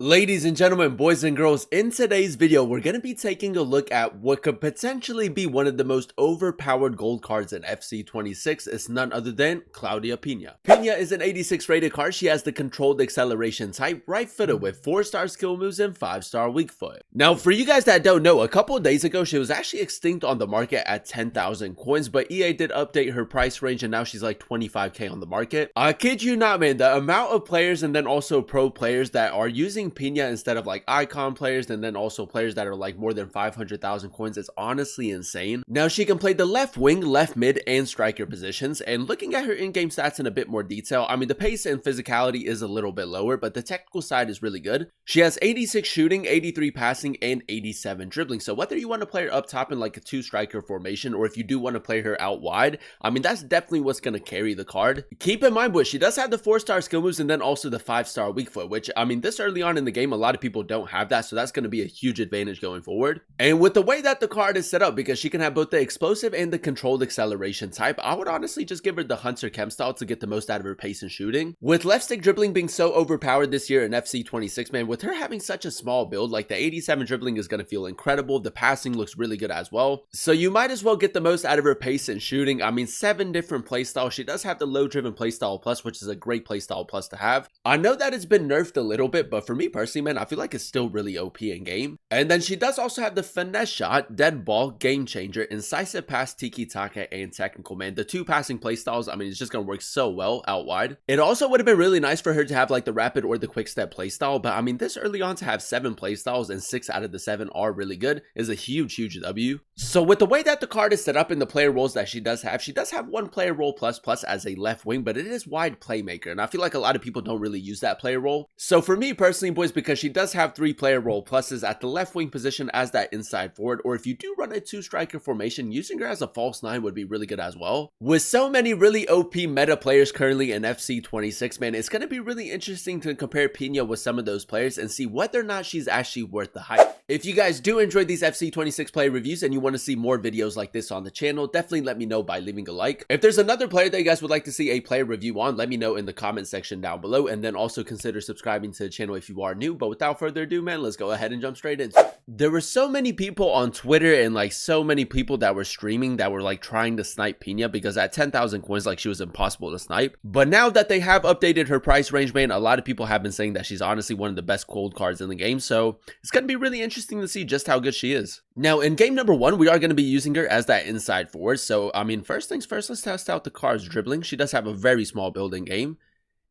Ladies and gentlemen, boys and girls, in today's video, we're going to be taking a look at what could potentially be one of the most overpowered gold cards in FC26. It's none other than Claudia Pina. Pina is an 86 rated card. She has the controlled acceleration type, right footed with 4-star skill moves and 5-star weak foot. Now, for you guys that don't know, a couple of days ago, she was actually extinct on the market at 10,000 coins, but EA did update her price range and now she's like 25k on the market. I kid you not, man, the amount of players and then also pro players that are using Pina instead of like icon players and then also players that are like more than 500,000 coins is honestly insane. Now she can play the left wing, left mid, and striker positions, and looking at her in-game stats in a bit more detail, I mean the pace and physicality is a little bit lower, but the technical side is really good. She has 86 shooting, 83 passing, and 87 dribbling, so whether you want to play her up top in like a 2-striker formation or if you do want to play her out wide, I mean that's definitely what's going to carry the card. Keep in mind, boys, she does have the 4-star skill moves and then also the 5-star weak foot, which I mean this early on in the game a lot of people don't have that, so that's going to be a huge advantage going forward. And with the way that the card is set up, because she can have both the explosive and the controlled acceleration type, I would honestly just give her the Hunter Chem style to get the most out of her pace and shooting. With left stick dribbling being so overpowered this year in FC26, man, with her having such a small build, like the 87 dribbling is going to feel incredible. The passing looks really good as well, so you might as well get the most out of her pace and shooting. I mean 7 different playstyles. She does have the low driven playstyle plus, which is a great playstyle plus to have. I know that it's been nerfed a little bit, but for me personally, man, I feel like it's still really OP in game. And then she does also have the finesse shot, dead ball, game changer, incisive pass, tiki taka, and technical, man. The 2 passing playstyles, I mean, it's just gonna work so well out wide. It also would have been really nice for her to have like the rapid or the quick step playstyle, but I mean this early on to have 7 playstyles and 6 out of the 7 are really good is a huge W. So with the way that the card is set up in the player roles that she does have 1 player role plus as a left wing, but it is wide playmaker, and I feel like a lot of people don't really use that player role. So for me personally, boys, because she does have 3 player role pluses at the left wing position as that inside forward, or if you do run a 2-striker formation, using her as a false 9 would be really good as well. With so many really OP meta players currently in FC26, man, it's going to be really interesting to compare Pina with some of those players and see whether or not she's actually worth the hype. If you guys do enjoy these FC26 player reviews and you want to see more videos like this on the channel, definitely let me know by leaving a like. If there's another player that you guys would like to see a player review on, let me know in the comment section down below, and then also consider subscribing to the channel if you are new. But without further ado, man, let's go ahead and jump straight into it. There were so many people on Twitter and like so many people that were streaming that were like trying to snipe Pina, because at 10,000 coins, like she was impossible to snipe. But now that they have updated her price range, man, a lot of people have been saying that she's honestly one of the best cold cards in the game. So it's going to be really interesting to see just how good she is. Now in game number 1, we are going to be using her as that inside forward. So I mean, first things first, let's test out the card's dribbling. She does have a very small build in game.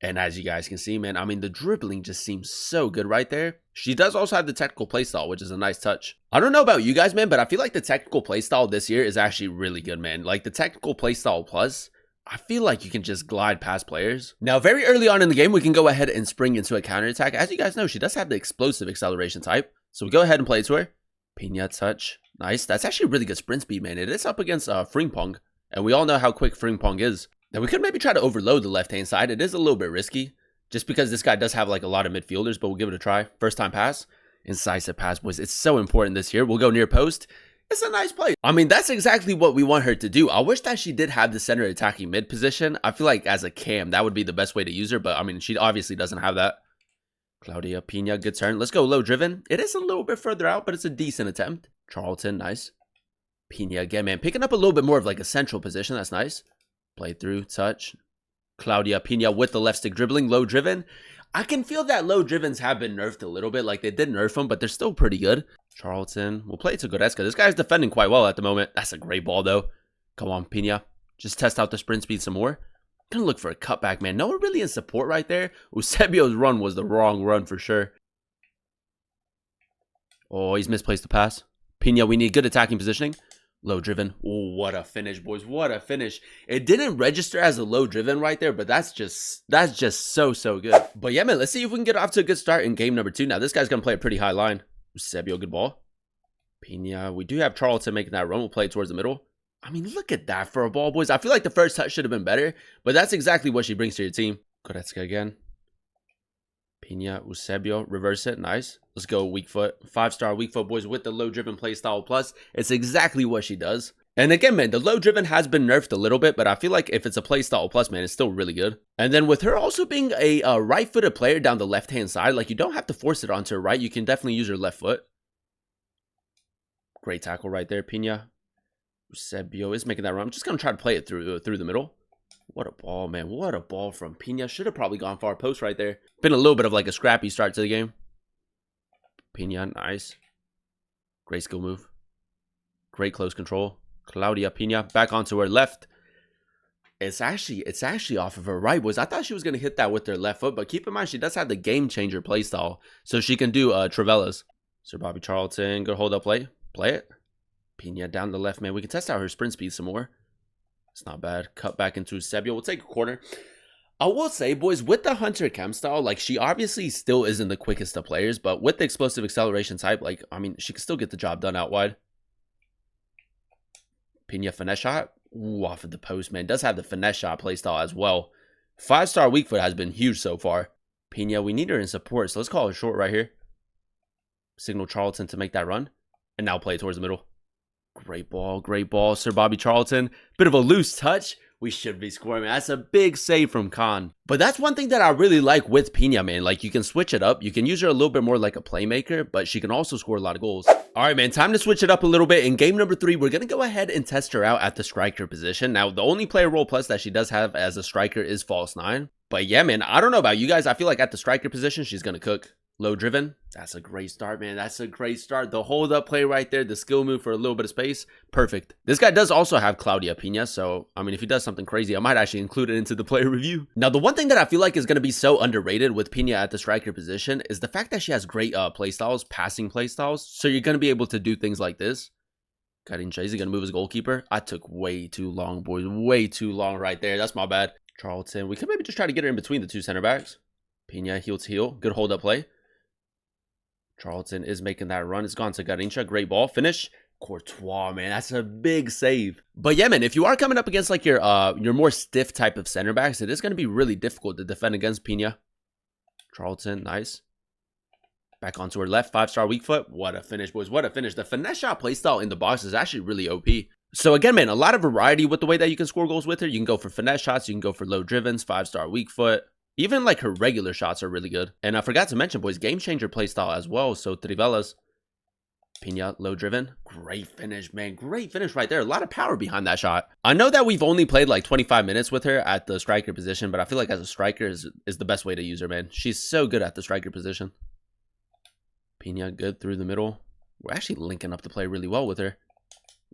And as you guys can see, man, I mean, the dribbling just seems so good right there. She does also have the technical playstyle, which is a nice touch. I don't know about you guys, man, but I feel like the technical playstyle this year is actually really good, man. Like the technical playstyle plus, I feel like you can just glide past players. Now, very early on in the game, we can go ahead and spring into a counterattack. As you guys know, she does have the explosive acceleration type. So we go ahead and play it to her. Pina touch. Nice. That's actually really good sprint speed, man. It is up against Frimpong, and we all know how quick Frimpong is. Now, we could maybe try to overload the left-hand side. It is a little bit risky, just because this guy does have like a lot of midfielders, but we'll give it a try. First time pass. Incisive pass, boys. It's so important this year. We'll go near post. It's a nice play. I mean, that's exactly what we want her to do. I wish that she did have the center attacking mid position. I feel like as a cam, that would be the best way to use her, but I mean, she obviously doesn't have that. Claudia Pina, good turn. Let's go low driven. It is a little bit further out, but it's a decent attempt. Charlton, nice. Pina again, man. Picking up a little bit more of like a central position. That's nice. Play through, touch. Claudia Pina with the left stick dribbling, low driven. I can feel that low drivens have been nerfed a little bit. Like they did nerf them, but they're still pretty good. Charlton, we'll play it to Goretzka. This guy's defending quite well at the moment. That's a great ball though. Come on, Pina. Just test out the sprint speed some more. Gonna look for a cutback, man. No one really in support right there. Eusebio's run was the wrong run for sure. Oh, he's misplaced the pass. Pina, we need good attacking positioning. Low driven. Oh, what a finish, boys. What a finish. It didn't register as a low driven right there, but that's just so good. But yeah, man, let's see if we can get off to a good start in game number 2. Now, this guy's going to play a pretty high line. Eusebio, good ball. Pina, we do have Charlton making that run. We'll play it towards the middle. I mean, look at that for a ball, boys. I feel like the first touch should have been better, but that's exactly what she brings to your team. Goretzka again. Pina, Eusebio, reverse it. Nice. Let's go weak foot. 5-star weak foot, boys, with the low driven play style plus. It's exactly what she does. And again, man, the low driven has been nerfed a little bit, but I feel like if it's a playstyle plus, man, it's still really good. And then with her also being a right-footed player down the left-hand side, like you don't have to force it onto her right. You can definitely use her left foot. Great tackle right there, Pina. Eusebio is making that run. I'm just going to try to play it through the middle. What a ball, man. What a ball from Pina. Should have probably gone far post right there. Been a little bit of like a scrappy start to the game. Pina, nice. Great skill move. Great close control. Claudia Pina back onto her left. It's actually off of her right, boys. I thought she was going to hit that with her left foot, but keep in mind, she does have the game changer playstyle, so she can do Travellas. Sir Bobby Charlton, good hold up play. Play it. Pina down the left, man. We can test out her sprint speed some more. It's not bad. Cut back into Eusebio. We'll take a corner. I will say, boys, with the Hunter Chem style, like, she obviously still isn't the quickest of players, but with the explosive acceleration type, like, I mean, she can still get the job done out wide. Pina finesse shot. Ooh, off of the post, man. Does have the finesse shot playstyle as well. 5-star weak foot has been huge so far. Pina, we need her in support, so let's call her short right here. Signal Charlton to make that run. And now play towards the middle. Great ball, Sir Bobby Charlton. Bit of a loose touch. We should be scoring, man. That's a big save from Khan. But that's one thing that I really like with Pina, man. Like, you can switch it up. You can use her a little bit more like a playmaker, but she can also score a lot of goals. All right, man, time to switch it up a little bit. In game number 3, we're going to go ahead and test her out at the striker position. Now, the only player role plus that she does have as a striker is false 9. But yeah, man, I don't know about you guys. I feel like at the striker position, she's going to cook. Low driven. That's a great start, man. That's a great start. The hold up play right there. The skill move for a little bit of space. Perfect. This guy does also have Claudia Pina. So, I mean, if he does something crazy, I might actually include it into the player review. Now, the one thing that I feel like is going to be so underrated with Pina at the striker position is the fact that she has great playstyles, passing playstyles. So you're going to be able to do things like this. Garincha, is he going to move his goalkeeper? I took way too long, boys. Way too long right there. That's my bad. Charlton. We could maybe just try to get her in between the two center backs. Pina, heel to heel. Good hold up play. Charlton is making that run. It's gone to Garincha. Great ball. Finish. Courtois, man. That's a big save. But yeah, man, if you are coming up against like your more stiff type of center backs, it is going to be really difficult to defend against Pina. Charlton, nice. Back onto her left. 5-star weak foot. What a finish, boys. What a finish. The finesse shot playstyle in the box is actually really OP. So again, man, a lot of variety with the way that you can score goals with her. You can go for finesse shots. You can go for low drivens. 5-star weak foot. Even like her regular shots are really good. And I forgot to mention, boys, game changer playstyle as well. So Trivelas, Pina, low driven. Great finish, man. Great finish right there. A lot of power behind that shot. I know that we've only played like 25 minutes with her at the striker position, but I feel like as a striker is the best way to use her, man. She's so good at the striker position. Pina, good through the middle. We're actually linking up the play really well with her.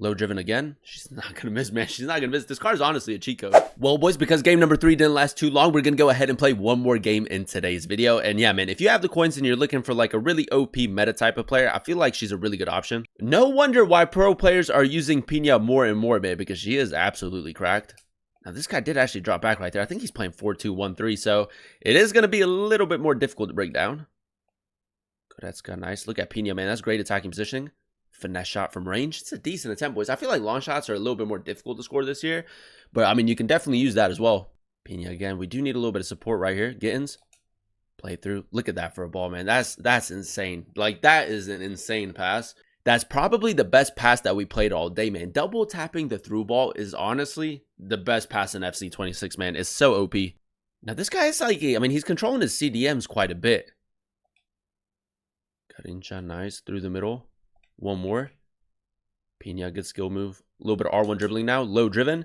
Low driven again. She's not going to miss, man. She's not going to miss. This card is honestly a cheat code. Well, boys, because game number 3 didn't last too long, we're going to go ahead and play one more game in today's video. And yeah, man, if you have the coins and you're looking for like a really OP meta type of player, I feel like she's a really good option. No wonder why pro players are using Pina more and more, man, because she is absolutely cracked. Now, this guy did actually drop back right there. I think he's playing 4-2-1-3, so it is going to be a little bit more difficult to break down. That's got nice. Look at Pina, man. That's great attacking positioning. Finesse shot from range. It's a decent attempt, boys. I feel like long shots are a little bit more difficult to score this year, but I mean, you can definitely use that as well. Pina again. We do need a little bit of support right here. Gittins. Play through. Look at that for a ball, man. That's insane. Like, that is an insane pass. That's probably the best pass that we played all day, man. Double tapping the through ball is honestly the best pass in FC 26, man. It's so OP. Now, this guy is like, I mean, he's controlling his CDMs quite a bit. Garincha, nice. Through the middle. One more. Pina, good skill move. A little bit of R1 dribbling now. Low driven.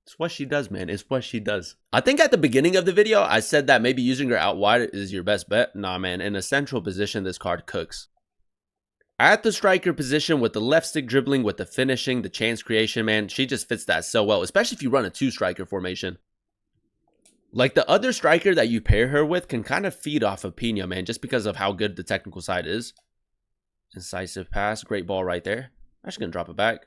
It's what she does, man. It's what she does. I think at the beginning of the video, I said that maybe using her out wide is your best bet. Nah, man. In a central position, this card cooks. At the striker position with the left stick dribbling, with the finishing, the chance creation, man, she just fits that so well, especially if you run a 2-striker formation. Like, the other striker that you pair her with can kind of feed off of Pina, man, just because of how good the technical side is. Incisive pass. Great ball right there. I'm just going to drop it back.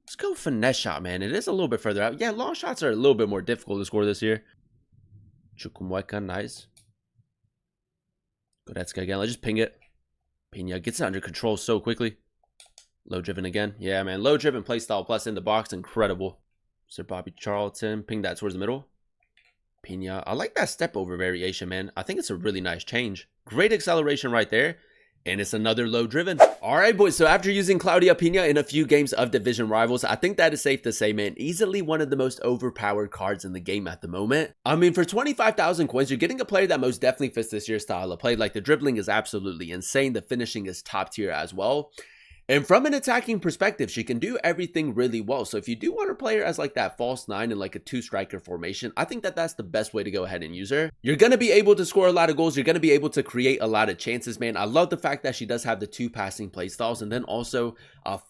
Let's go finesse shot, man. It is a little bit further out. Yeah, long shots are a little bit more difficult to score this year. Chukwuemeka, nice. Goretzka again. Let's just ping it. Pina gets it under control so quickly. Low driven again. Yeah, man. Low driven playstyle plus in the box. Incredible. Sir Bobby Charlton. Ping that towards the middle. Pina. I like that step over variation, man. I think it's a really nice change. Great acceleration right there. and it's another low driven. Alright boys, so after using Claudia Pina in a few games of division rivals, I think that is safe to say, man, easily one of the most overpowered cards in the game at the moment. I mean, for 25,000 coins, you're getting a player that most definitely fits this year's style of play. Like, the dribbling is absolutely insane, the finishing is top tier as well. And from an attacking perspective, she can do everything really well. So if you do want to play her as like that false nine in like a 2-striker formation, I think that that's the best way to go ahead and use her. You're going to be able to score a lot of goals. You're going to be able to create a lot of chances, man. I love the fact that she does have the 2 passing playstyles and then also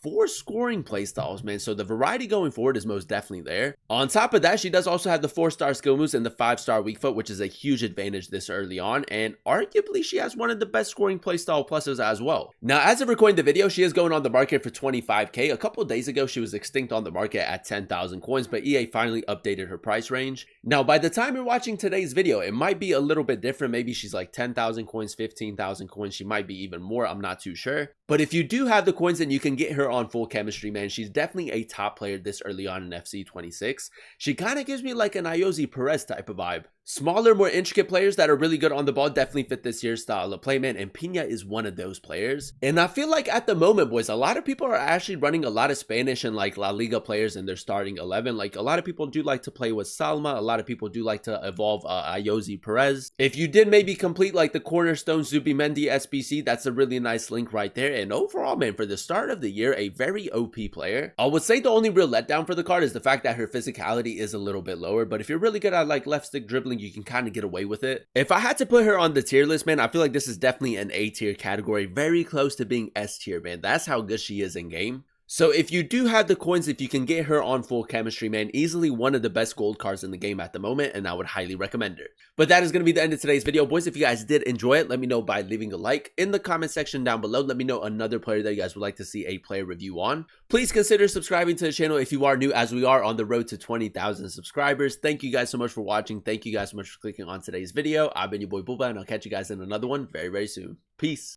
4 scoring playstyles, man. So the variety going forward is most definitely there. On top of that, she does also have the 4-star skill moves and the 5-star weak foot, which is a huge advantage this early on. And arguably, she has one of the best scoring playstyle pluses as well. Now, as of recording the video, she is going on the market for 25k. A couple days ago, she was extinct on the market at 10,000 coins, but EA finally updated her price range. Now, by the time you're watching today's video, it might be a little bit different. Maybe she's like 10,000 coins, 15,000 coins. She might be even more. I'm not too sure. But if you do have the coins, then you can get her on full chemistry, man. She's definitely a top player this early on in FC 26. She kind of gives me like an Ayoze Perez type of vibe. Smaller, more intricate players that are really good on the ball definitely fit this year's style of play, man, and Pina is one of those players. And I feel like at the moment, boys, a lot of people are actually running a lot of Spanish and like La Liga players in their starting 11. Like, a lot of people do like to play with Salma. A lot of people do like to evolve Ayoze Perez. If you did maybe complete like the Cornerstone Zubimendi SBC, that's a really nice link right there. And overall, man, for the start of the year, a very OP player. I would say the only real letdown for the card is the fact that her physicality is a little bit lower, but if you're really good at like left stick dribbling, you can kind of get away with it. If I had to put her on the tier list, man, I feel like this is definitely an A tier category, very close to being S tier, man. That's how good she is in game. So if you do have the coins, if you can get her on full chemistry, man, easily one of the best gold cards in the game at the moment, and I would highly recommend her. But that is going to be the end of today's video, boys. If you guys did enjoy it, let me know by leaving a like in the comment section down below. Let me know another player that you guys would like to see a player review on. Please consider subscribing to the channel if you are new, as we are on the road to 20,000 subscribers. Thank you guys so much for watching. Thank you guys so much for clicking on today's video. I've been your boy Booba, and I'll catch you guys in another one very, very soon. Peace.